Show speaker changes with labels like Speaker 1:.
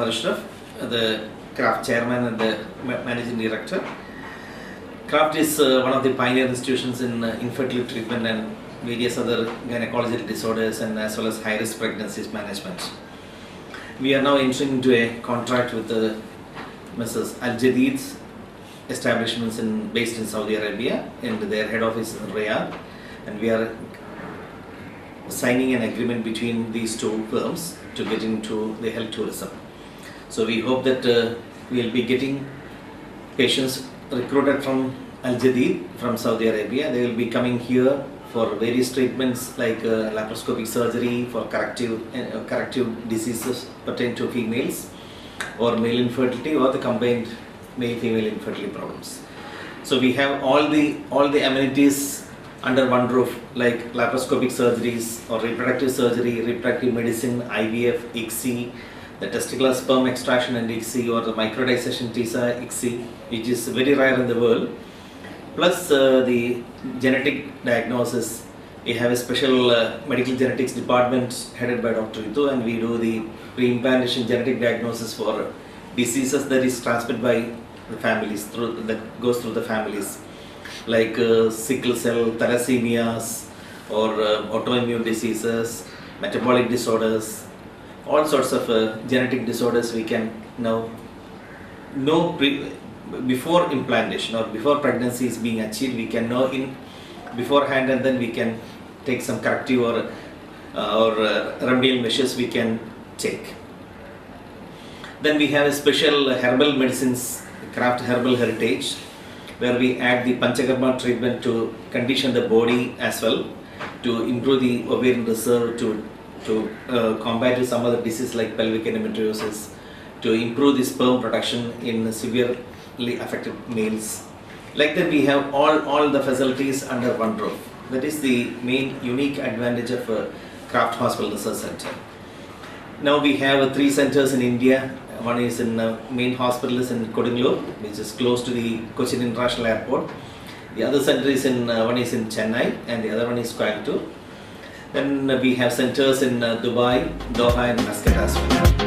Speaker 1: Muhammad Ashraf, the CRAFT chairman and the managing director. CRAFT is one of the pioneer institutions in infertility treatment and various other gynecological disorders and as well as high-risk pregnancies management. We are now entering into a contract with Mrs. Al Jadid's establishments based in Saudi Arabia, and their head office in Riyadh, and we are signing an agreement between these two firms to get into the health tourism. So we hope that we will be getting patients recruited from Al Jadid from Saudi Arabia. They will be coming here for various treatments like laparoscopic surgery for corrective diseases pertaining to females, or male infertility, or the combined male-female infertility problems. So we have all the amenities under one roof, like laparoscopic surgeries or reproductive surgery, reproductive medicine, IVF, ICSI, the testicular sperm extraction and ICSI, or the microdissection TISA ICSI, which is very rare in the world. Plus the genetic diagnosis. We have a special medical genetics department headed by Dr. Ritu, and we do the pre-implantation genetic diagnosis for diseases that is transmitted by the families, that goes through the families, like sickle cell, thalassemias, or autoimmune diseases, metabolic disorders, all sorts of genetic disorders we can now know before implantation or before pregnancy is being achieved. We can know in beforehand, and then we can take some corrective or remedial measures we can take. Then we have a special herbal medicines, CRAFT Herbal Heritage, where we add the Panchakarma treatment to condition the body as well, to improve the ovarian reserve, to combat some other diseases like pelvic endometriosis, to improve the sperm production in severely affected males. Like that, we have all the facilities under one roof. That is the main unique advantage of CRAFT Hospital Research Center. Now we have 3 centers in India. One is in main hospital is in Kodungallur, which is close to the Cochin International Airport. The other center is one is in Chennai, and the other one is Coimbatore. Then we have centers in Dubai, Doha, and Muscat as well.